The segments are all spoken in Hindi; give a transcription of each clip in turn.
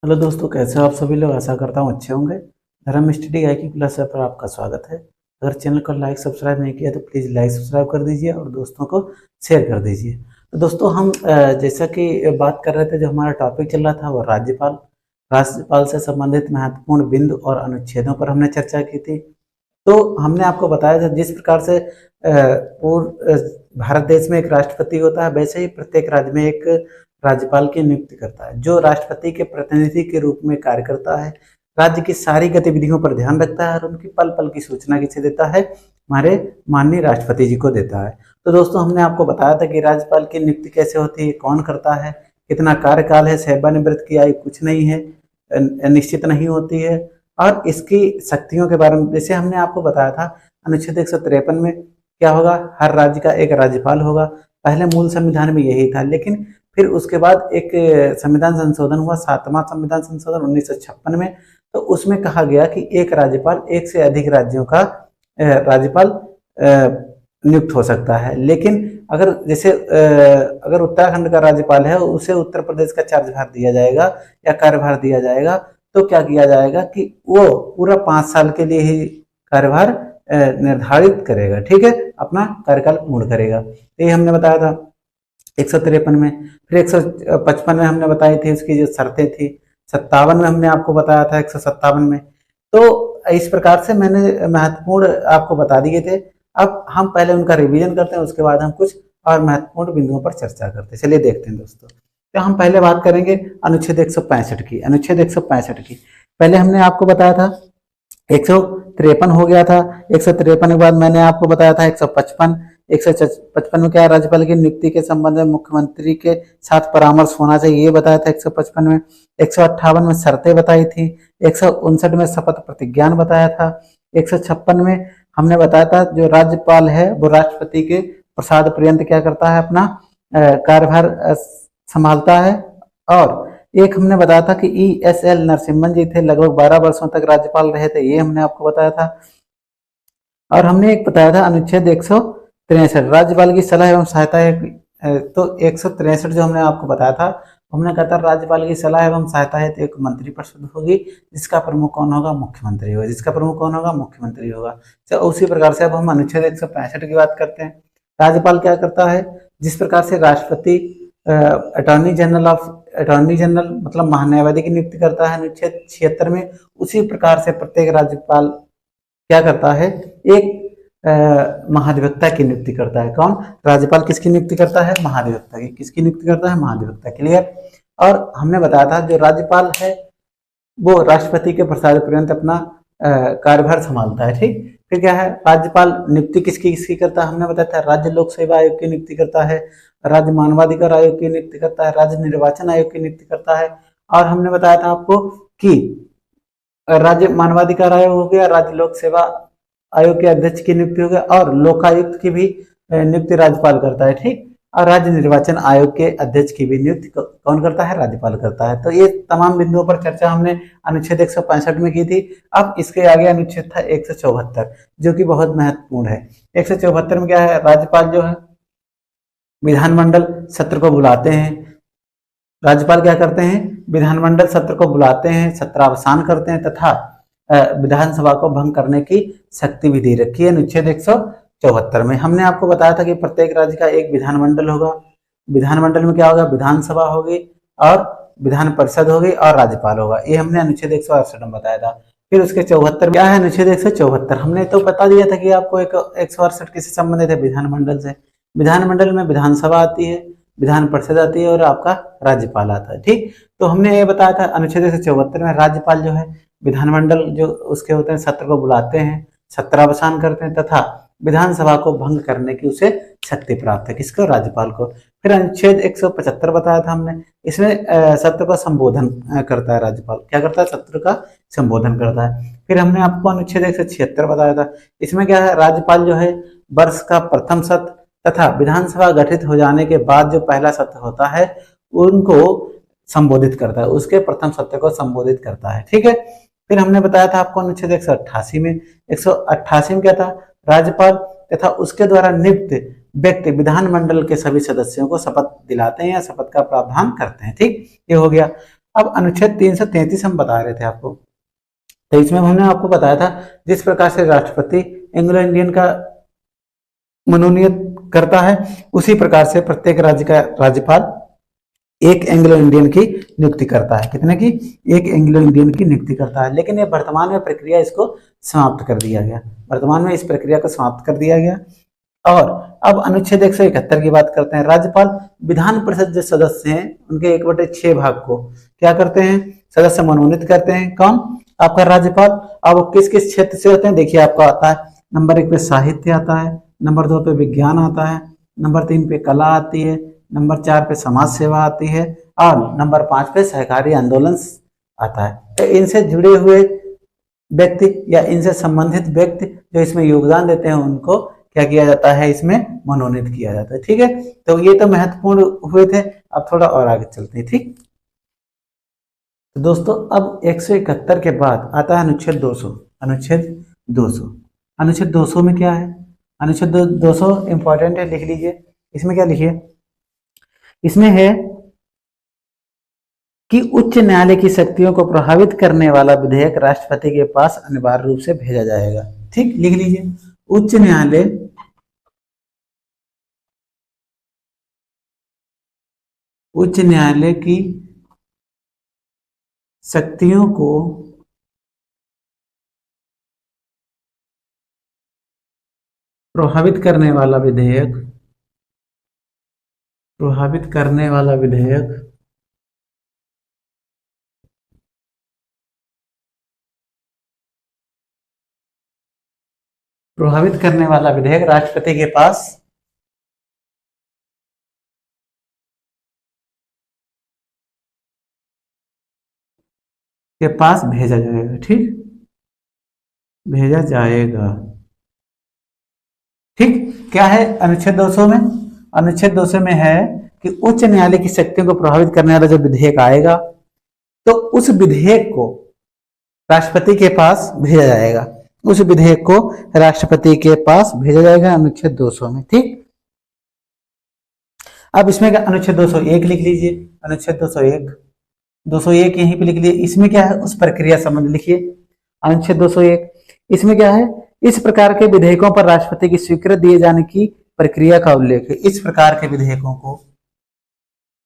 हेलो दोस्तों, कैसे हो आप सभी लोग। आशा करता हूँ अच्छे होंगे। धर्म स्टडी आई क्यू क्लास पर आपका स्वागत है। अगर चैनल को लाइक सब्सक्राइब नहीं किया तो प्लीज़ लाइक सब्सक्राइब कर दीजिए और दोस्तों को शेयर कर दीजिए। तो दोस्तों हम जैसा कि बात कर रहे थे, जो हमारा टॉपिक चल रहा था वो राज्यपाल राज्यपाल से संबंधित महत्वपूर्ण बिंदु और अनुच्छेदों पर हमने चर्चा की थी। तो हमने आपको बताया था जिस प्रकार से भारत देश में एक राष्ट्रपति होता है, वैसे ही प्रत्येक राज्य में एक राज्यपाल की नियुक्ति करता है, जो राष्ट्रपति के प्रतिनिधि के रूप में कार्य करता है, राज्य की सारी गतिविधियों पर ध्यान रखता है और उनकी पल पल की सूचना किसे देता है, हमारे माननीय राष्ट्रपति जी को देता है। तो दोस्तों हमने आपको बताया था कि राज्यपाल की नियुक्ति कैसे होती है, कौन करता है, कितना कार्यकाल है, सेवानिवृत्त की आयु कुछ नहीं है, निश्चित नहीं होती है, और इसकी शक्तियों के बारे में जैसे हमने आपको बताया था अनुच्छेद 153 में क्या होगा, हर राज्य का एक राज्यपाल होगा। पहले मूल संविधान में यही था, लेकिन फिर उसके बाद एक संविधान संशोधन हुआ, 7वां संविधान संशोधन 1956 में। तो उसमें कहा गया कि एक राज्यपाल एक से अधिक राज्यों का राज्यपाल नियुक्त हो सकता है। लेकिन अगर जैसे अगर उत्तराखंड का राज्यपाल है, उसे उत्तर प्रदेश का चार्जभार दिया जाएगा या कार्यभार दिया जाएगा, तो क्या किया जाएगा कि वो पूरा 5 साल के लिए ही कार्यभार निर्धारित करेगा, ठीक है, अपना कार्यकाल पूर्ण करेगा। तो ये हमने बताया था 153 में। फिर 155 में हमने बताई थी उसकी जो शर्तें थी। 57 में हमने आपको बताया था 157 में। तो इस प्रकार से मैंने महत्वपूर्ण आपको बता दिए थे। अब हम पहले उनका रिवीजन करते हैं, उसके बाद हम कुछ और महत्वपूर्ण बिंदुओं पर चर्चा करते हैं। चलिए देखते हैं दोस्तों। तो हम पहले बात करेंगे अनुच्छेद 165 की। अनुच्छेद 165 की पहले हमने आपको बताया था 153 हो गया था। 153 के बाद मैंने आपको बताया था 155। 155 में क्या है, राज्यपाल की नियुक्ति के संबंध में मुख्यमंत्री के साथ परामर्श होना चाहिए, ये बताया था 155 में। 158 में शर्तें बताई थी। 159 में शपथ प्रतिज्ञान बताया था। 156 में हमने बताया था जो राज्यपाल है वो राष्ट्रपति के प्रसाद पर्यंत क्या करता है, अपना कार्यभार संभालता है। और एक हमने बताया था कि ESL नरसिम्हन जी थे, लगभग 12 वर्षों तक राज्यपाल रहे थे, ये हमने आपको बताया था। और हमने एक बताया था अनुच्छेद 163 राज्यपाल की सलाह एवं सहायता है। तो 163 जो हमने आपको बताया था, हमने कहा था राज्यपाल की सलाह एवं सहायता है तो एक मंत्री परिषद होगी, जिसका प्रमुख कौन होगा, मुख्यमंत्री होगा। जिसका प्रमुख कौन होगा, मुख्यमंत्री होगा। तो उसी प्रकार से अब हम अनुच्छेद 165 की बात करते हैं। राज्यपाल क्या करता है, जिस प्रकार से राष्ट्रपति अटॉर्नी जनरल मतलब महान्यायवादी की नियुक्ति करता है अनुच्छेद 76 में, उसी प्रकार से प्रत्येक राज्यपाल क्या करता है, एक महाधिवक्ता की नियुक्ति करता है। कौन, राज्यपाल किसकी नियुक्ति करता है, महाधिवक्ता की। किसकी नियुक्ति करता है, महाधिवक्ता। क्लियर। और हमने बताया था जो राज्यपाल है वो राष्ट्रपति के प्रसाद पर्यंत अपना कार्यभार संभालता है, ठीक। फिर क्या है, राज्यपाल नियुक्ति किसकी किसकी करता है, हमने बताया था राज्य लोक सेवा आयोग की नियुक्ति करता है, राज्य मानवाधिकार आयोग की नियुक्ति करता है, राज्य निर्वाचन आयोग की नियुक्ति करता है। और हमने बताया था आपको कि राज्य मानवाधिकार आयोग हो गया, राज्य लोक सेवा आयोग के अध्यक्ष की नियुक्ति हो गया, और लोकायुक्त की भी नियुक्ति राज्यपाल करता है, ठीक। और राज्य निर्वाचन आयोग के अध्यक्ष की भी नियुक्ति कौन करता है, राज्यपाल करता है। तो ये तमाम बिंदुओं पर चर्चा हमने अनुच्छेद 165 में की थी। अब इसके आगे अनुच्छेद था 174, जो कि बहुत महत्वपूर्ण है। 174 में क्या है, राज्यपाल जो है विधानमंडल सत्र को बुलाते हैं। राज्यपाल क्या करते हैं, विधानमंडल सत्र को बुलाते हैं, सत्रावसान करते हैं, तथा विधानसभा को भंग करने की शक्ति भी दे रखी है अनुच्छेद 174 में। हमने आपको बताया था कि प्रत्येक राज्य का एक विधानमंडल होगा। विधानमंडल में क्या होगा, विधानसभा होगी और विधान परिषद होगी और राज्यपाल होगा। ये हमने अनुच्छेद 168 में बताया था। फिर उसके 74 क्या है, अनुच्छेद 174 हमने तो बता दिया था कि आपको 168 किससे संबंधित है, विधानमंडल से। विधानमंडल में विधानसभा आती है, विधान परिषद आती है और आपका राज्यपाल आता है, ठीक। तो हमने ये बताया था अनुच्छेद 174 में राज्यपाल जो है विधानमंडल जो उसके होते हैं सत्र को बुलाते हैं, सत्रावसान करते हैं, तथा विधानसभा को भंग करने की उसे शक्ति प्राप्त है, किसको, राज्यपाल को। फिर अनुच्छेद 175 बताया था हमने, इसमें सत्र का संबोधन करता है राज्यपाल। क्या करता है, सत्र का संबोधन करता है। फिर हमने आपको अनुच्छेद 176 बताया था, इसमें क्या है, राज्यपाल जो है वर्ष का प्रथम सत्र तथा विधानसभा गठित हो जाने के बाद जो पहला सत्र होता है उनको संबोधित करता है, उसके प्रथम सत्र को संबोधित करता है, ठीक है। फिर हमने बताया था आपको अनुच्छेद 188 में, 188 में क्या था, राज्यपाल तथा उसके द्वारा नियुक्त व्यक्ति विधानमंडल के सभी सदस्यों को शपथ दिलाते हैं या शपथ का प्रावधान करते हैं, ठीक। ये हो गया। अब अनुच्छेद 333 हम बता रहे थे आपको, तो इसमें हमने आपको बताया था जिस प्रकार से राष्ट्रपति एंग्लो इंडियन का मनोनीत करता है, उसी प्रकार से प्रत्येक राज्य का राज्यपाल एक एंग्लो इंडियन की नियुक्ति करता है। कितने की? एक एंग्लो इंडियन की नियुक्ति करता है। लेकिन ये वर्तमान में प्रक्रिया इसको समाप्त कर दिया गया, वर्तमान में इस प्रक्रिया को समाप्त कर दिया गया। और अब अनुच्छेद 171 की बात करते हैं। राज्यपाल विधान परिषद जो सदस्य हैं उनके 1/6 भाग को क्या करते हैं? सदस्य मनोनीत करते हैं। कौन? आपका राज्यपाल। अब वो किस किस क्षेत्र से होते हैं? देखिए आपका आता है नंबर 1 पे साहित्य आता है, नंबर 2 पे विज्ञान आता है, नंबर 3 पे कला आती है, नंबर 4 पे समाज सेवा आती है और नंबर 5 पे सहकारी आंदोलन आता है। तो इनसे जुड़े हुए व्यक्ति या इनसे संबंधित व्यक्ति जो इसमें योगदान देते हैं उनको क्या किया जाता है? इसमें मनोनीत किया जाता है। ठीक है, तो ये तो महत्वपूर्ण हुए थे। अब थोड़ा और आगे चलते हैं। ठीक, तो दोस्तों अब 171 के बाद आता है अनुच्छेद 200। अनुच्छेद 200, अनुच्छेद 200 में क्या है? अनुच्छेद 200 इंपॉर्टेंट है, लिख लीजिए। इसमें क्या लिखिए? इसमें है कि उच्च न्यायालय की शक्तियों को प्रभावित करने वाला विधेयक राष्ट्रपति के पास अनिवार्य रूप से भेजा जाएगा। ठीक, लिख लीजिए। उच्च न्यायालय की शक्तियों को प्रभावित करने वाला विधेयक प्रभावित करने वाला विधेयक राष्ट्रपति के पास भेजा जाएगा। ठीक, भेजा जाएगा। ठीक, क्या है अनुच्छेद 200 में? अनुच्छेद 200 में है कि उच्च न्यायालय की शक्तियों को प्रभावित करने वाला जो विधेयक आएगा तो उस विधेयक को राष्ट्रपति के पास भेजा जाएगा। उस विधेयक को राष्ट्रपति के पास भेजा जाएगा अनुच्छेद 200 में। ठीक, अब इसमें क्या? अनुच्छेद 201 लिख लीजिए। अनुच्छेद 201 यहीं पे लिख लीजिए। इसमें क्या है? उस प्रक्रिया संबंध लिखिए। अनुच्छेद 201 इसमें क्या है? इस प्रकार के विधेयकों पर राष्ट्रपति की स्वीकृति दिए जाने की प्रक्रिया का उल्लेख है। इस प्रकार के विधेयकों को,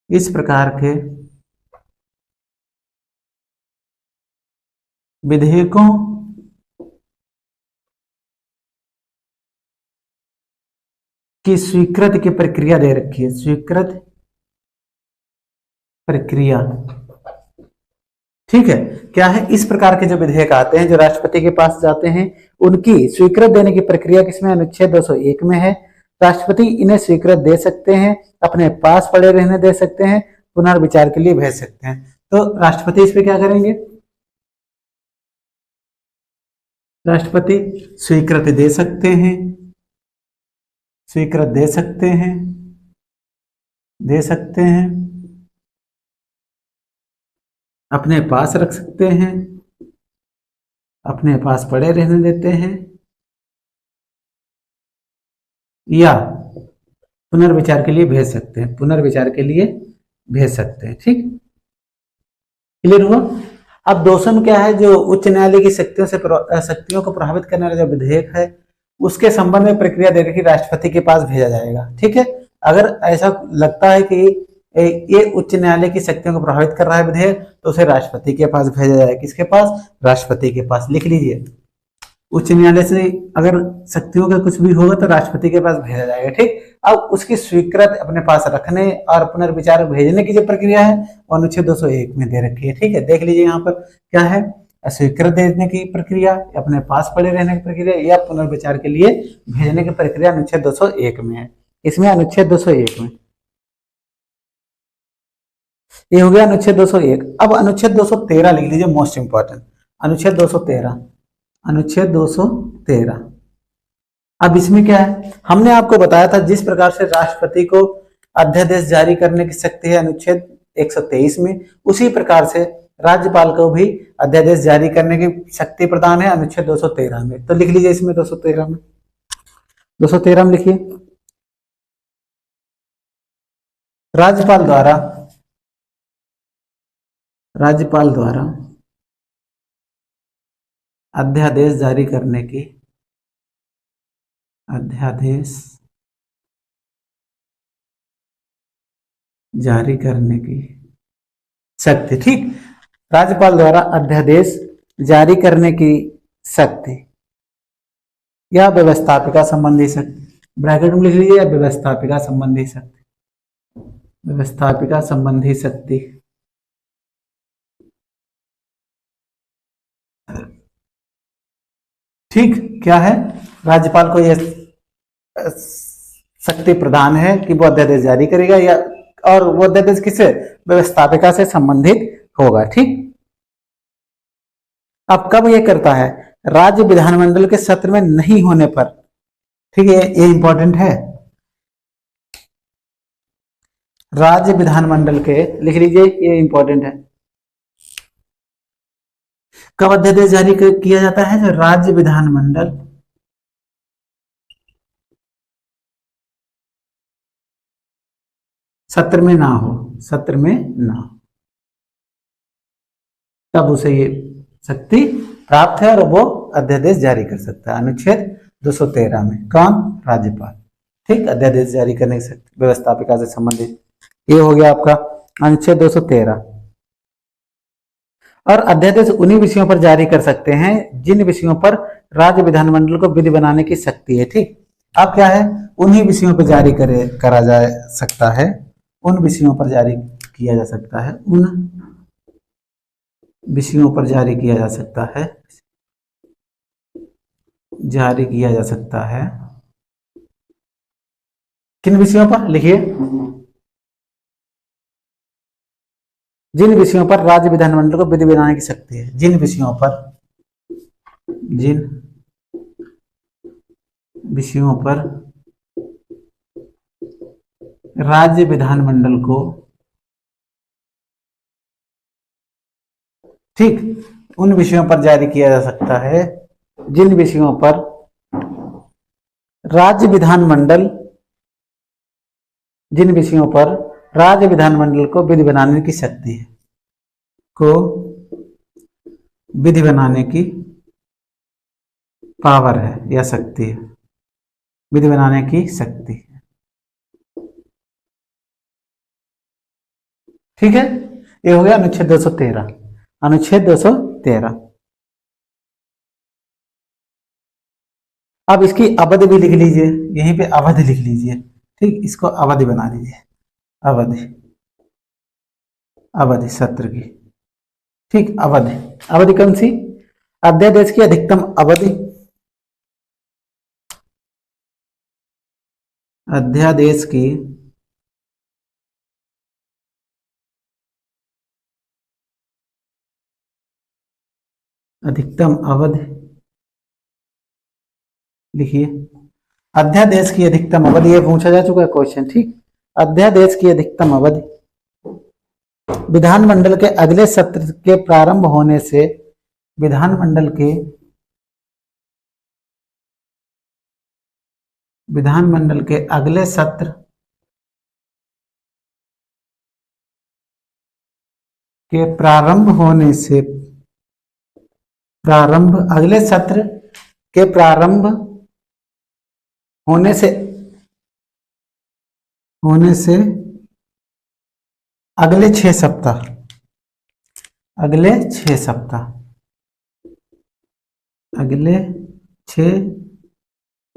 इस प्रकार के विधेयकों की स्वीकृति की प्रक्रिया दे रखी है। स्वीकृति प्रक्रिया, ठीक है। क्या है? इस प्रकार के जो विधेयक आते हैं जो राष्ट्रपति के पास जाते हैं उनकी स्वीकृति देने की प्रक्रिया किसमें? अनुच्छेद 201 में है। राष्ट्रपति इन्हें स्वीकृति दे सकते हैं, अपने पास पड़े रहने दे सकते हैं, पुनर्विचार के लिए भेज सकते हैं। तो राष्ट्रपति इस पे क्या करेंगे? राष्ट्रपति स्वीकृति दे सकते हैं, स्वीकृति दे सकते हैं, दे सकते हैं, अपने पास रख सकते हैं, अपने पास पड़े रहने देते हैं या पुनर्विचार के लिए भेज सकते हैं, पुनर्विचार के लिए भेज सकते हैं। ठीक, क्लियर हुआ? अब 200 में क्या है? जो उच्च न्यायालय की शक्तियों को प्रभावित करने वाला जो विधेयक है उसके संबंध में प्रक्रिया दे रखी, राष्ट्रपति के पास भेजा जाएगा। ठीक है, अगर ऐसा लगता है कि ये उच्च न्यायालय की शक्तियों को प्रभावित कर रहा है विधेयक तो उसे राष्ट्रपति के पास भेजा जाएगा। किसके पास? राष्ट्रपति के पास। लिख लीजिए, उच्च न्यायालय से अगर शक्तियों का कुछ भी होगा तो राष्ट्रपति के पास भेजा जाएगा। ठीक, अब उसकी स्वीकृति अपने पास रखने और पुनर्विचार भेजने की जो प्रक्रिया है वो अनुच्छेद 201 में दे रखी है। ठीक है, देख लीजिए यहाँ पर क्या है? स्वीकृति देने की प्रक्रिया, अपने पास पड़े रहने की प्रक्रिया या पुनर्विचार के लिए भेजने की प्रक्रिया अनुच्छेद 201 में है। इसमें अनुच्छेद 201 में ये हो गया अनुच्छेद 201। अब अनुच्छेद 213 लिख लीजिए, मोस्ट इंपॉर्टेंट। अनुच्छेद 213, अनुच्छेद 213। अब इसमें क्या है? हमने आपको बताया था जिस प्रकार से राष्ट्रपति को अध्यादेश जारी करने की शक्ति है अनुच्छेद 123 में, उसी प्रकार से राज्यपाल को भी अध्यादेश जारी करने की शक्ति प्रदान है अनुच्छेद 213 में। तो लिख लीजिए इसमें 213 में, 213 में लिखिए, राज्यपाल द्वारा राज्यपाल द्वारा अध्यादेश जारी करने की अध्यादेश जारी करने की शक्ति। ठीक, राज्यपाल द्वारा अध्यादेश जारी करने की शक्ति या व्यवस्थापिका संबंधी शक्ति, ब्रैकेट में लिख लीजिए, व्यवस्थापिका संबंधी शक्ति, व्यवस्थापिका संबंधी शक्ति। ठीक, क्या है, राज्यपाल को यह शक्ति प्रदान है कि वो अध्यादेश जारी करेगा, या और वो अध्यादेश किससे, व्यवस्थापिका से संबंधित होगा। ठीक, अब कब ये करता है, राज्य विधानमंडल के सत्र में नहीं होने पर। ठीक है, ये इंपॉर्टेंट है, राज्य विधानमंडल के, लिख लीजिए, ये इंपॉर्टेंट है। कब अध्यादेश जारी किया जाता है, जो राज्य विधानमंडल सत्र में ना हो, सत्र में ना हो, तब उसे ये शक्ति प्राप्त है और वो अध्यादेश जारी कर सकता है। अनुच्छेद 213 में कौन, राज्यपाल। ठीक, अध्यादेश जारी करने की शक्ति व्यवस्थापिका से संबंधित, ये हो गया आपका अनुच्छेद 213। और अध्यादेश उन्हीं विषयों पर जारी कर सकते हैं जिन विषयों पर राज्य विधानमंडल को विधि बनाने की शक्ति है। ठीक, अब क्या है, उन्हीं विषयों पर जारी करा जा सकता है, उन विषयों पर जारी किया जा सकता है, उन विषयों पर जारी किया जा सकता है, जारी किया जा सकता है। किन विषयों पर, लिखिए, जिन विषयों पर राज्य विधानमंडल को विधि बनाने की शक्ति है, जिन विषयों पर, जिन विषयों पर राज्य विधानमंडल को, ठीक, उन विषयों पर जारी किया जा सकता है जिन विषयों पर राज्य विधानमंडल, जिन विषयों पर राज्य विधानमंडल को विधि बनाने की शक्ति है, को विधि बनाने की पावर है या शक्ति है, विधि बनाने की शक्ति है। ठीक है, ये हो गया अनुच्छेद 213, अनुच्छेद 213। अब इसकी अवधि भी लिख लीजिए, यहीं पे अवधि लिख लीजिए। ठीक, इसको अवधि बना लीजिए, अवधि, अवधि सत्र की। ठीक, अवधि, अवधि कौन सी, अध्यादेश की अधिकतम अवधि, अध्यादेश की अधिकतम अवधि, लिखिए, अध्यादेश की अधिकतम अवधि, ये पूछा जा चुका है क्वेश्चन। ठीक, अध्यादेश की अधिकतम अवधि विधानमंडल के अगले सत्र के प्रारंभ होने से, विधानमंडल के अगले सत्र के प्रारंभ होने से, अगले सत्र के प्रारंभ होने से अगले 6 सप्ताह, अगले 6 सप्ताह, अगले 6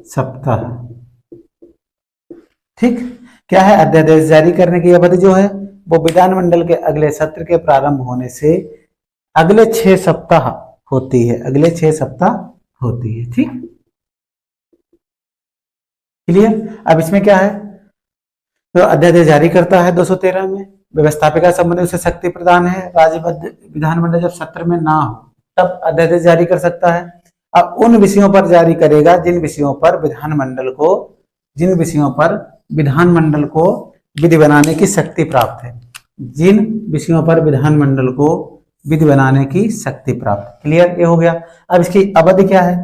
सप्ताह। ठीक, क्या है, अध्यादेश जारी करने की अवधि जो है वो विधानमंडल के अगले सत्र के प्रारंभ होने से अगले 6 सप्ताह होती है, अगले 6 सप्ताह होती है। ठीक, क्लियर। अब इसमें क्या है, तो अध्यादेश जारी करता है 213 में, व्यवस्थापिका संबंधी उसे शक्ति प्रदान है, राज्य विधानमंडल जब सत्र में ना हो तब अध्यादेश जारी कर सकता है। अब उन विषयों पर जारी करेगा जिन विषयों पर विधानमंडल को विधि बनाने की शक्ति प्राप्त है, जिन विषयों पर विधानमंडल को विधि बनाने की शक्ति प्राप्त। क्लियर, ये हो गया। अब इसकी अवधि क्या है,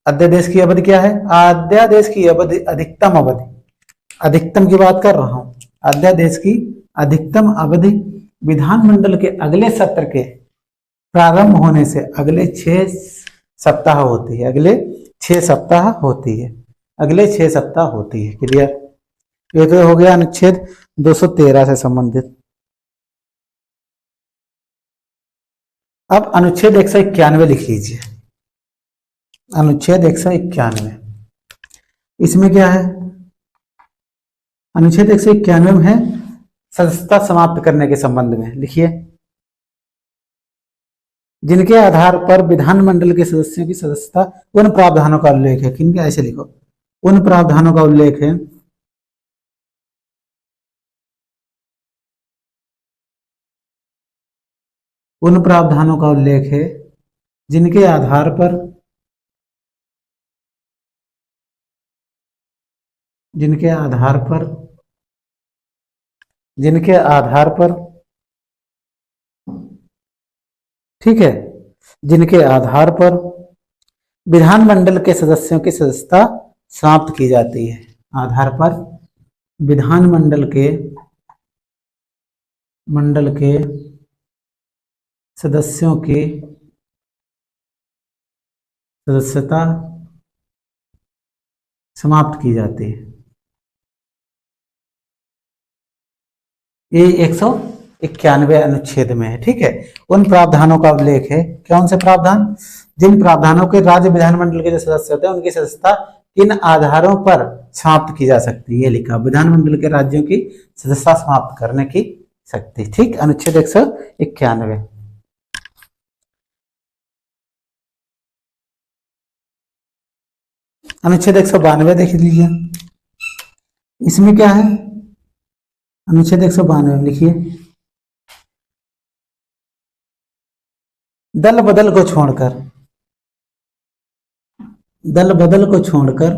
अध्यादेश की अवधि क्या है, अध्यादेश की अवधि, अधिकतम अवधि, अधिकतम की बात कर रहा हूं, अध्यादेश की अधिकतम अवधि विधानमंडल के अगले सत्र के प्रारंभ होने से अगले 6 सप्ताह होती है, अगले 6 सप्ताह होती है, अगले 6 सप्ताह होती है। क्लियर? ये तो हो गया अनुच्छेद 213 से संबंधित। अब अनुच्छेद 191 लिख लीजिए। अनुच्छेद 191, इसमें क्या है? अनुच्छेद 191 में है सदस्यता समाप्त करने के संबंध में। लिखिए, जिनके आधार पर विधानमंडल के सदस्यों की सदस्यता उन प्रावधानों का उल्लेख है। किनके? ऐसे लिखो, उन प्रावधानों का उल्लेख है उन प्रावधानों का उल्लेख है जिनके आधार पर जिनके आधार पर जिनके आधार पर ठीक है, जिनके आधार पर विधानमंडल के सदस्यों की सदस्यता समाप्त की जाती है। आधार पर विधानमंडल के सदस्यों की सदस्यता समाप्त की जाती है। ये 191 अनुच्छेद में है। ठीक है, उन प्रावधानों का उल्लेख है। कौन से प्रावधान? जिन प्रावधानों के राज्य विधानमंडल के जो सदस्य होते हैं उनकी सदस्यता किन आधारों पर समाप्त की जा सकती है। ये लिखा, विधानमंडल के राज्यों की सदस्यता समाप्त करने की शक्ति। ठीक, अनुच्छेद 191। अनुच्छेद 192 देख लीजिए, इसमें क्या है? अनुच्छेद 192 लिखिए, दल बदल को छोड़कर दल बदल को छोड़कर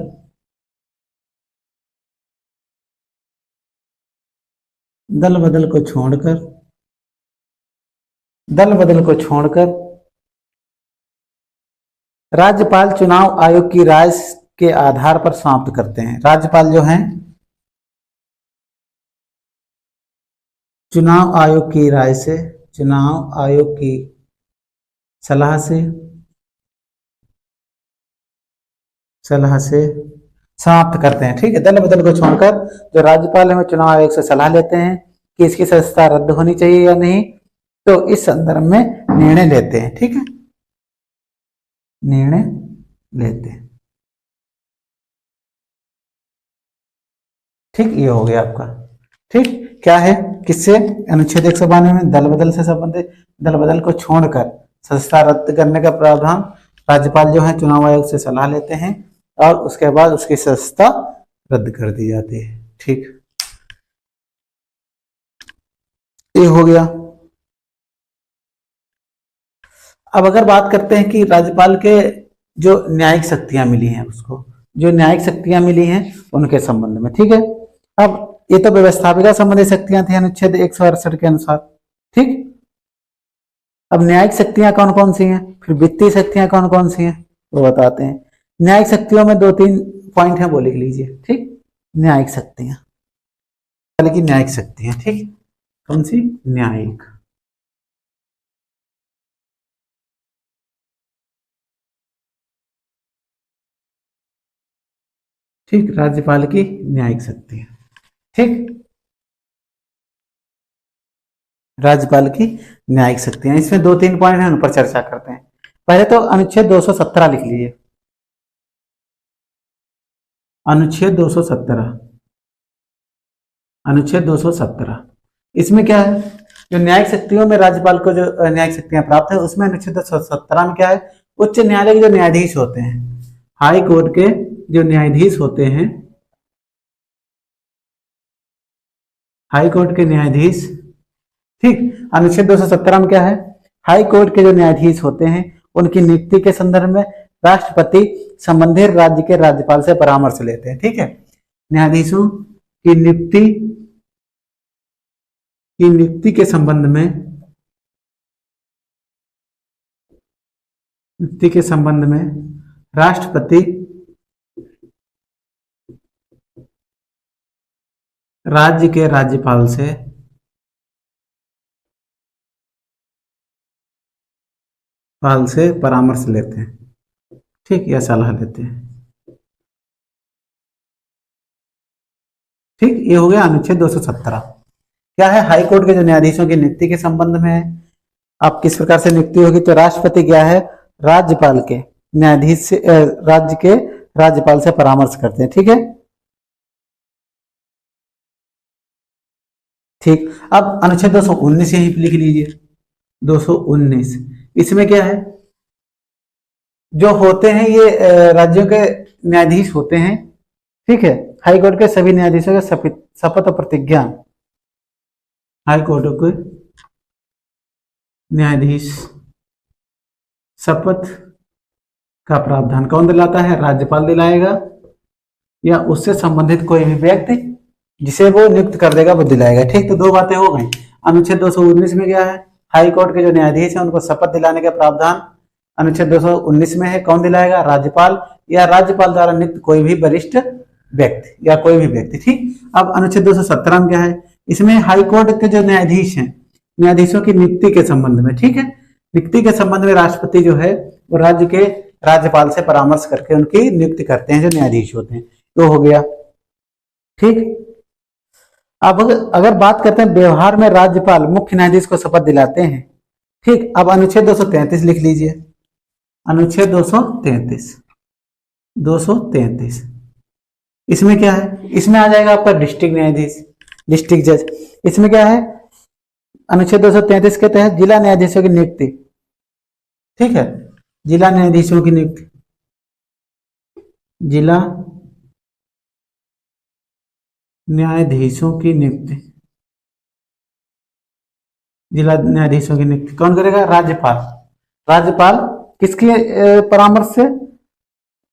दल बदल को छोड़कर दल बदल को छोड़कर राज्यपाल चुनाव आयोग की राय के आधार पर समाप्त करते हैं। राज्यपाल जो हैं चुनाव आयोग की राय से, चुनाव आयोग की सलाह से समाप्त करते हैं। ठीक है, दल बदल को छोड़कर जो राज्यपाल है वो चुनाव आयोग से सलाह लेते हैं कि इसकी सदस्यता रद्द होनी चाहिए या नहीं, तो इस संदर्भ में निर्णय लेते हैं। ठीक है, निर्णय लेते हैं। ठीक, ये हो गया आपका। ठीक, क्या है? किससे? अनुच्छेद 192 में दल बदल से संबंधित, दल बदल को छोड़कर सदस्यता रद्द करने का प्रावधान। राज्यपाल जो है चुनाव आयोग से सलाह लेते हैं और उसके बाद उसकी सदस्यता रद्द कर दी जाती है। ठीक, ये हो गया। अब अगर बात करते हैं कि राज्यपाल के जो न्यायिक शक्तियां मिली हैं, उसको जो न्यायिक शक्तियां मिली हैं उनके संबंध में। ठीक है, अब ये तो व्यवस्थापिका संबंधी शक्तियां थी अनुच्छेद 168 के अनुसार। ठीक, अब न्यायिक शक्तियां कौन कौन सी हैं, फिर वित्तीय शक्तियां कौन कौन सी हैं वो बताते हैं। न्यायिक शक्तियों में 2-3 पॉइंट हैं, वो लिख लीजिए। ठीक, न्यायिक शक्तियां, पहले की न्यायिक शक्तियां। ठीक, कौन सी? न्यायिक। ठीक, राज्यपाल की न्यायिक शक्तियां। ठीक, राज्यपाल की न्यायिक शक्तियां, इसमें 2-3 पॉइंट हैं, उन पर चर्चा करते हैं। पहले तो अनुच्छेद 217 लिख लीजिए। अनुच्छेद 217, अनुच्छेद 217, इसमें क्या है? जो न्यायिक शक्तियों में राज्यपाल को जो न्यायिक शक्तियां प्राप्त है, उसमें अनुच्छेद 217 में क्या है? उच्च न्यायालय के जो न्यायाधीश होते हैं, हाई कोर्ट के जो न्यायाधीश होते हैं, हाई कोर्ट के न्यायाधीश। ठीक, अनुच्छेद 217 में क्या है? हाई कोर्ट के जो न्यायाधीश होते हैं उनकी नियुक्ति के संदर्भ में राष्ट्रपति संबंधित राज्य के राज्यपाल से परामर्श लेते हैं। ठीक है, न्यायाधीशों की नियुक्ति के संबंध में, नियुक्ति के संबंध में राष्ट्रपति राज्य के राज्यपाल से पाल से परामर्श लेते हैं, ठीक, या सलाह लेते हैं। ठीक, ये हो गया अनुच्छेद 217। क्या है, हाई कोर्ट के जो न्यायाधीशों की नियुक्ति के संबंध में है। आप किस प्रकार से नियुक्ति होगी, तो राष्ट्रपति क्या है, राज्यपाल के न्यायाधीश से राज्य के राज्यपाल से परामर्श करते हैं, ठीक है। ठीक, अब अनुच्छेद 219 यहीं पे लिख लीजिए। 219 इसमें क्या है, जो होते हैं ये राज्यों के न्यायाधीश होते हैं, ठीक है। हाई कोर्ट के सभी न्यायाधीशों के शपथ और प्रतिज्ञा, हाई कोर्ट के न्यायाधीश शपथ का प्रावधान कौन दिलाता है, राज्यपाल दिलाएगा, या उससे संबंधित कोई भी व्यक्ति जिसे वो नियुक्त कर देगा वो दिलाएगा। ठीक, तो दो बातें हो गई। अनुच्छेद 219 में क्या है, हाई कोर्ट के जो न्यायाधीश हैं उनको शपथ दिलाने का प्रावधान अनुच्छेद 219 में है। कौन दिलाएगा, राज्यपाल, या राज्यपाल द्वारा नियुक्त कोई भी वरिष्ठ व्यक्ति या कोई भी व्यक्ति। ठीक, अब अनुच्छेद 217 में क्या है, इसमें हाई कोर्ट के जो न्यायाधीश हैं, न्यायाधीशों की नियुक्ति के संबंध में, ठीक है, नियुक्ति के संबंध में राष्ट्रपति जो है वो राज्य के राज्यपाल से परामर्श करके उनकी नियुक्ति करते हैं, जो न्यायाधीश होते हैं। तो हो गया, ठीक। अब अगर बात करते हैं व्यवहार में राज्यपाल मुख्य न्यायाधीश को शपथ दिलाते हैं, ठीक। अब अनुच्छेद 233 लिख लीजिए, अनुच्छेद 233 इसमें क्या है, इसमें आ जाएगा आपका डिस्ट्रिक्ट न्यायाधीश, डिस्ट्रिक्ट जज। इसमें क्या है, अनुच्छेद 233 के तहत जिला न्यायाधीशों की नियुक्ति, ठीक है, जिला न्यायाधीशों की नियुक्ति, जिला न्यायाधीशों की नियुक्ति, जिला न्यायाधीशों की नियुक्ति कौन करेगा, राज्यपाल। राज्यपाल किसके परामर्श से,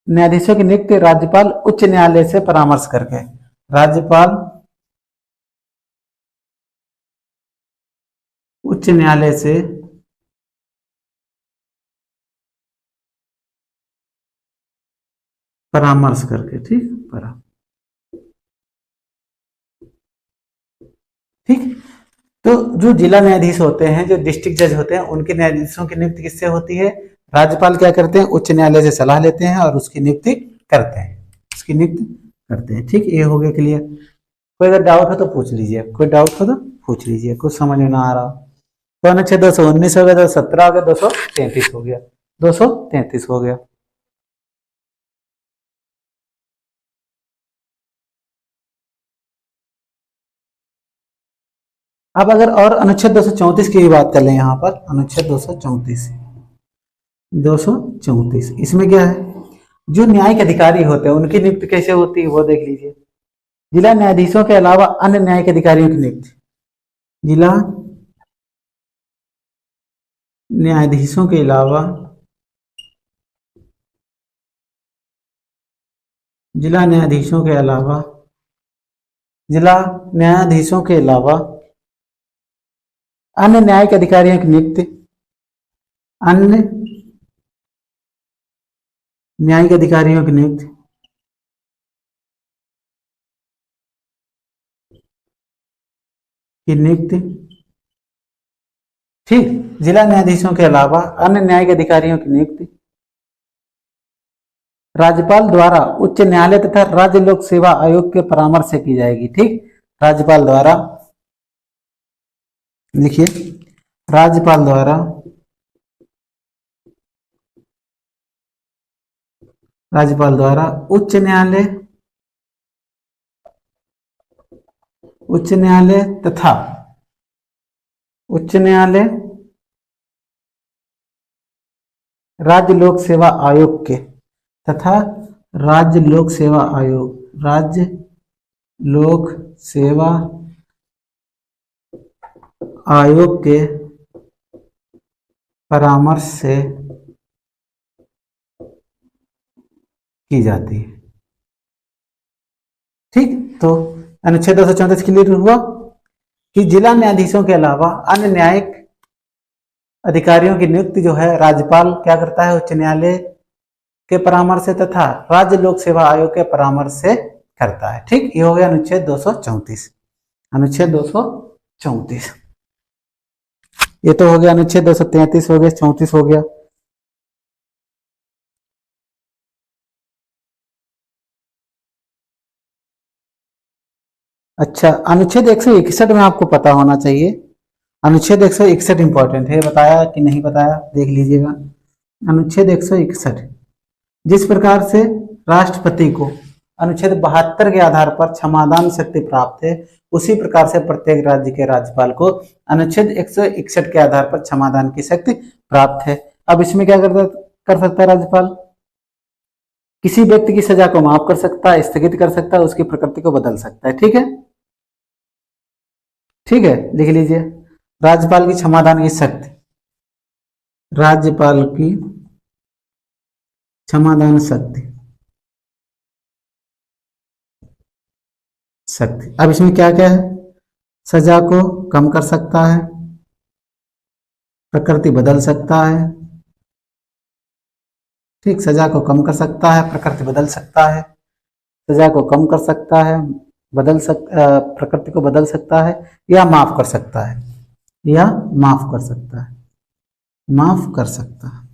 न्यायाधीशों की नियुक्ति राज्यपाल उच्च न्यायालय से परामर्श करके, राज्यपाल उच्च न्यायालय से परामर्श करके, ठीक, ठीक। तो जो जिला न्यायाधीश होते हैं, जो डिस्ट्रिक्ट जज होते हैं, उनके न्यायाधीशों की नियुक्ति किससे होती है, राज्यपाल क्या करते हैं, उच्च न्यायालय से सलाह लेते हैं और उसकी नियुक्ति करते हैं, उसकी नियुक्ति करते हैं। ठीक, ये हो गया क्लियर। कोई अगर डाउट हो तो पूछ लीजिए, कोई डाउट हो तो पूछ लीजिए, कुछ समझ में ना आ रहा हो तो। अनुच्छेद 219 हो गया, 217 हो गया, 233 हो गया, 233 हो गया। अब अगर और अनुच्छेद 234 की बात कर लें, यहाँ पर अनुच्छेद 234 इसमें क्या है, जो न्यायिक अधिकारी होते हैं उनकी नियुक्ति कैसे होती है वो देख लीजिए। जिला न्यायाधीशों के अलावा अन्य न्यायिक अधिकारियों की नियुक्ति, जिला न्यायाधीशों के अलावा जिला न्यायाधीशों के अलावा जिला न्यायाधीशों के अलावा अन्य न्यायिक अधिकारियों की नियुक्ति, अन्य न्यायिक अधिकारियों की नियुक्ति ठीक, जिला न्यायाधीशों के अलावा अन्य न्यायिक अधिकारियों की नियुक्ति राज्यपाल द्वारा उच्च न्यायालय तथा राज्य लोक सेवा आयोग के परामर्श से की जाएगी। ठीक, राज्यपाल द्वारा लिखिए, राज्यपाल द्वारा उच्च न्यायालय तथा राज्य लोक सेवा आयोग के राज्य लोक सेवा आयोग के परामर्श से की जाती है। ठीक, तो अनुच्छेद 234 क्लियर हुआ कि जिला न्यायाधीशों के अलावा अन्य न्यायिक अधिकारियों की नियुक्ति जो है राज्यपाल क्या करता है, उच्च न्यायालय के परामर्श से तथा राज्य लोक सेवा आयोग के परामर्श से करता है। ठीक, ये हो गया अनुच्छेद 234। अनुच्छेद 234 ये तो हो गया। अनुच्छेद 233 हो गया, 34 हो गया। अच्छा, अनुच्छेद 161 में आपको पता होना चाहिए। अनुच्छेद 161 इंपॉर्टेंट है, बताया कि नहीं बताया देख लीजिएगा। अनुच्छेद 161 जिस प्रकार से राष्ट्रपति को अनुच्छेद 72 के आधार पर क्षमादान शक्ति प्राप्त है, उसी प्रकार से प्रत्येक राज्य के राज्यपाल को अनुच्छेद 161 के आधार पर क्षमादान की शक्ति प्राप्त है। अब इसमें क्या कर सकता है राज्यपाल? किसी व्यक्ति की सजा को माफ कर सकता है, स्थगित कर सकता है, उसकी प्रकृति को बदल सकता है। ठीक है, ठीक है, लिख लीजिए। राज्यपाल की क्षमादान की शक्ति, राज्यपाल की क्षमादान शक्ति शक्ति अब इसमें क्या क्या है? सजा को कम कर सकता है, प्रकृति बदल सकता है। ठीक, सजा को कम कर सकता है, प्रकृति बदल सकता है। सजा को कम कर सकता है, प्रकृति को बदल सकता है, या माफ कर सकता है, या माफ कर सकता है, माफ कर सकता है।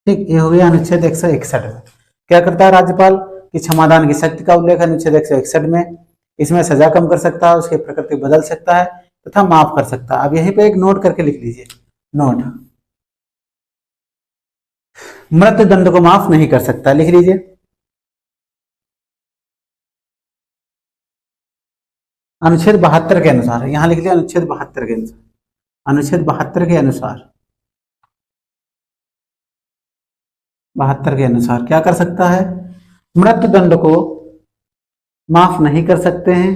ठीक, ये हो गया अनुच्छेद 161 में। क्या करता है राज्यपाल की क्षमादान की शक्ति का उल्लेख अनुच्छेद 161 में। इसमें सजा कम कर सकता है, उसकी प्रकृति बदल सकता है तथा माफ कर सकता है। अब यहीं पे एक नोट करके लिख लीजिए, नोट, मृत्युदंड को माफ नहीं कर सकता, लिख लीजिए। अनुच्छेद 72 के अनुसार, यहां लिख लिया अनुच्छेद 72 के अनुसार, अनुच्छेद 72 के अनुसार, 72 के अनुसार क्या कर सकता है? मृत्युदंड को माफ नहीं कर सकते हैं,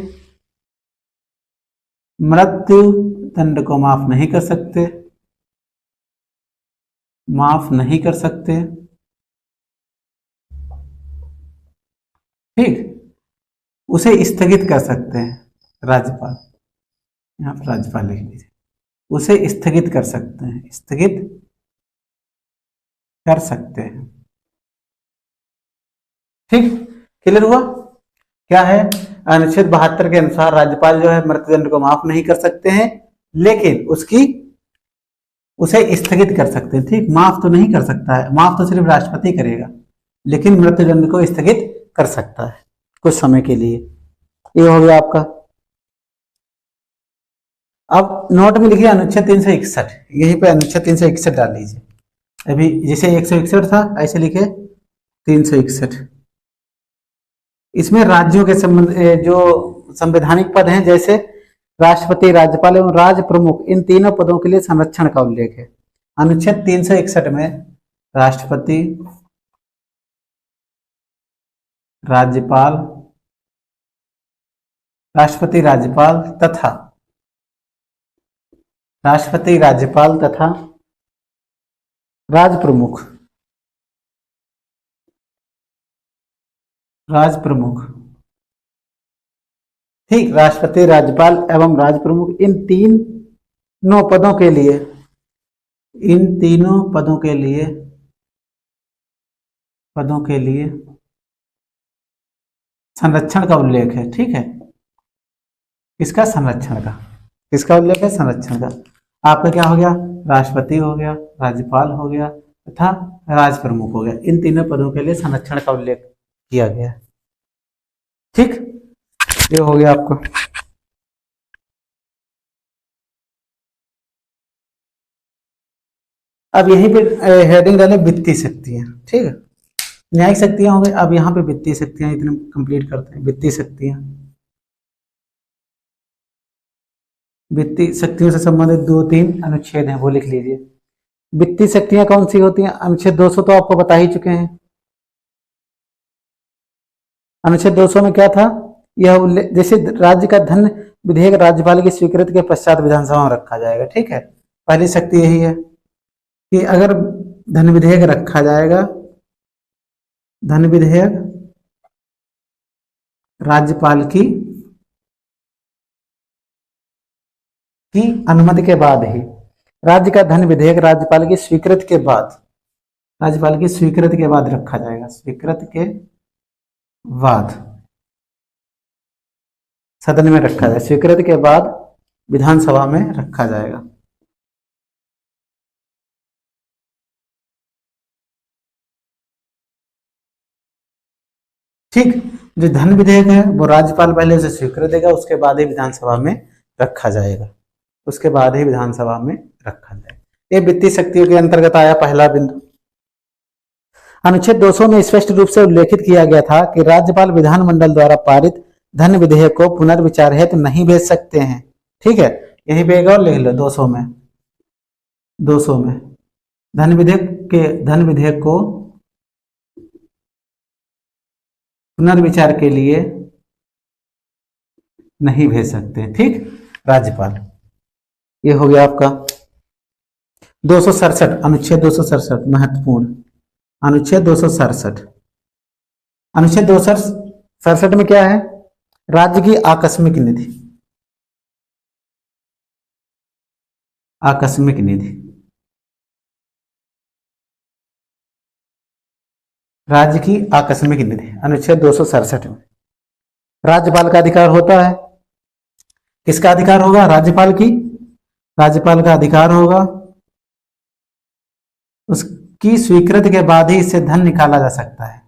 मृत्यु दंड को माफ नहीं कर सकते, माफ नहीं कर सकते। ठीक, उसे स्थगित कर सकते हैं राज्यपाल, यहां पर राज्यपाल लिख लीजिए। उसे स्थगित कर सकते हैं, स्थगित कर सकते हैं। ठीक, क्लियर हुआ? क्या है? अनुच्छेद 72 के अनुसार राज्यपाल जो है मृत्युदंड को माफ नहीं कर सकते हैं, लेकिन उसे स्थगित कर सकते हैं। ठीक, माफ तो नहीं कर सकता है, माफ तो सिर्फ राष्ट्रपति करेगा, लेकिन मृत्युदंड को स्थगित कर सकता है कुछ समय के लिए। ये हो गया आपका। अब नोट में लिखिए अनुच्छेद 361, यहीं पे अनुच्छेद 361 डाल लीजिए। अभी जैसे 161 था ऐसे लिखे 361। इसमें राज्यों के संबंध जो संवैधानिक पद हैं, जैसे राष्ट्रपति, राज्यपाल एवं राज प्रमुख, इन तीनों पदों के लिए संरक्षण का उल्लेख है। अनुच्छेद 361 में राष्ट्रपति, राज्यपाल, राष्ट्रपति राज्यपाल तथा राष्ट्रपति राज्यपाल तथा राज प्रमुख, राज प्रमुख, ठीक, राष्ट्रपति, राज्यपाल एवं राज प्रमुख, इन तीनों पदों के लिए, इन तीनों पदों के लिए संरक्षण का उल्लेख है। ठीक है, किसका? संरक्षण का। किसका उल्लेख है? संरक्षण का। आपका क्या हो गया? राष्ट्रपति हो गया, राज्यपाल हो गया तथा राज प्रमुख हो गया। इन तीनों पदों के लिए संरक्षण का उल्लेख किया गया। ठीक, ये हो गया आपको। अब यहीं पे हेडिंग डाले वित्तीय शक्तियां। ठीक है, न्यायिक शक्तियां हो गई, अब यहाँ पे वित्तीय शक्तियां इतने कंप्लीट करते हैं। वित्तीय शक्तियां, वित्तीय शक्तियों से संबंधित 2-3 अनुच्छेद हैं, वो लिख लीजिए। वित्तीय शक्तियां कौन सी होती हैं? अनुच्छेद 200 तो आपको बता ही चुके हैं। अनुच्छेद 200 में क्या था? यह जैसे राज्य का धन विधेयक राज्यपाल की स्वीकृति के पश्चात विधानसभा में रखा जाएगा। ठीक है, पहली शक्ति यही है कि अगर धन विधेयक रखा जाएगा, धन विधेयक राज्यपाल की अनुमति के बाद ही, राज्य का धन विधेयक राज्यपाल की स्वीकृति के बाद, राज्यपाल की स्वीकृति के बाद रखा जाएगा। स्वीकृति के बाद सदन में रखा जाए, स्वीकृति के बाद विधानसभा में रखा जाएगा। ठीक। जो धन विधेयक है वो राज्यपाल पहले उसे स्वीकृत देगा, उसके बाद ही विधानसभा में रखा जाएगा, उसके बाद ही विधानसभा में रखा जाएगा। ये वित्तीय शक्तियों के अंतर्गत आया पहला बिंदु। अनुच्छेद 200 में स्पष्ट रूप से उल्लेखित किया गया था कि राज्यपाल विधानमंडल द्वारा पारित धन विधेयक को पुनर्विचार हेतु नहीं भेज सकते हैं। ठीक है, यहीं पे एक और लिख लो 200 में धन विधेयक को पुनर्विचार के लिए नहीं भेज सकते। ठीक, राज्यपाल। ये हो गया आपका 267, अनुच्छेद 267 महत्वपूर्ण। अनुच्छेद 267, अनुच्छेद 267 में क्या है? राज्य की आकस्मिक निधि, आकस्मिक निधि, राज्य की आकस्मिक निधि। अनुच्छेद 267 में राज्यपाल का अधिकार होता है। किसका अधिकार होगा? राज्यपाल का अधिकार होगा, उसकी स्वीकृति के बाद ही इससे धन निकाला जा सकता है,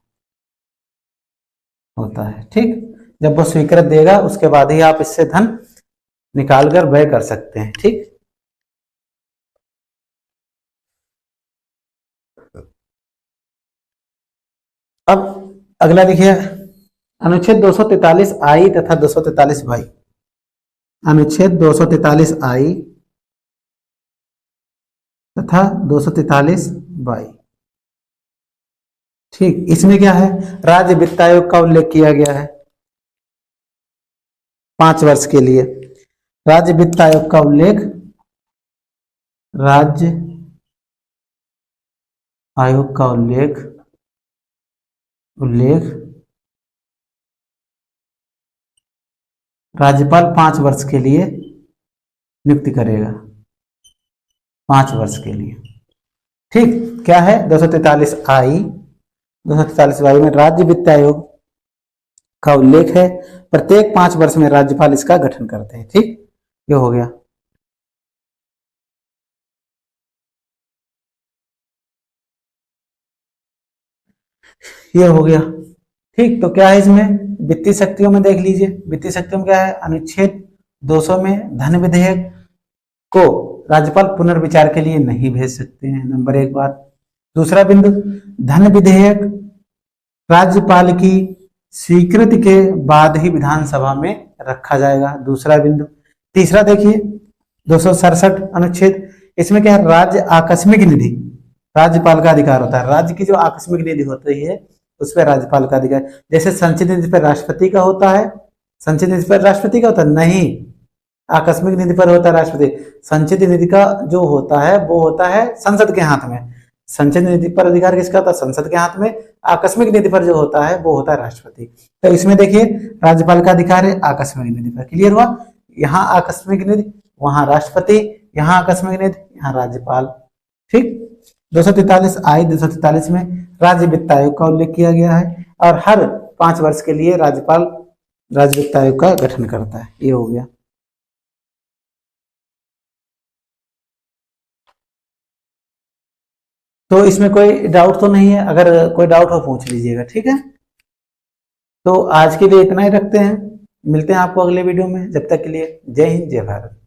होता है। ठीक, जब वो स्वीकृत देगा उसके बाद ही आप इससे धन निकाल कर व्यय कर सकते हैं। ठीक, अब अगला देखिए अनुच्छेद 243 आई तथा 243 वाई। अनुच्छेद 243 आई तथा 243 वाई। ठीक, इसमें क्या है? राज्य वित्त आयोग का उल्लेख किया गया है 5 वर्ष के लिए। राज्य वित्त आयोग का उल्लेख, राज्य आयोग का उल्लेख राज्यपाल 5 वर्ष के लिए नियुक्ति करेगा, 5 वर्ष के लिए। ठीक, क्या है? 243 आई 243 वाई में राज्य वित्त आयोग का उल्लेख है, प्रत्येक 5 वर्ष में राज्यपाल इसका गठन करते हैं। ठीक, ये हो गया। ये हो गया। ठीक, तो क्या है इसमें? वित्तीय शक्तियों में देख लीजिए, वित्तीय शक्तियों में क्या है? अनुच्छेद 200 में धन विधेयक को राज्यपाल पुनर्विचार के लिए नहीं भेज सकते हैं, नंबर 1 बात। दूसरा बिंदु, धन विधेयक राज्यपाल की स्वीकृति के बाद ही विधानसभा में रखा जाएगा, दूसरा बिंदु। तीसरा देखिए 267 अनुच्छेद, इसमें क्या है? राज्य आकस्मिक निधि, राज्यपाल का अधिकार होता है। राज्य की जो आकस्मिक निधि होती है उस पर राज्यपाल का अधिकार, जैसे संचित निधि पर राष्ट्रपति का होता है। संचित निधि पर राष्ट्रपति का होता है? नहीं, आकस्मिक निधि पर होता है राष्ट्रपति। संचित निधि का जो होता है वो होता है संसद के हाथ में। संचित निधि पर अधिकार किसका होता है? संसद के हाथ में। आकस्मिक निधि पर जो होता है वो होता है राष्ट्रपति। तो इसमें देखिए राज्यपाल का अधिकार है आकस्मिक निधि पर। क्लियर हुआ? यहाँ आकस्मिक निधि, वहां राष्ट्रपति, यहाँ आकस्मिक निधि, यहाँ राज्यपाल। ठीक, 243 आई 243 में राज्य वित्त आयोग का उल्लेख किया गया है और हर 5 वर्ष के लिए राज्यपाल राज्य वित्त आयोग का गठन करता है। ये हो गया। तो इसमें कोई डाउट तो नहीं है? अगर कोई डाउट हो पूछ लीजिएगा। ठीक है, तो आज के लिए इतना ही रखते हैं, मिलते हैं आपको अगले वीडियो में। जब तक के लिए जय हिंद, जय भारत।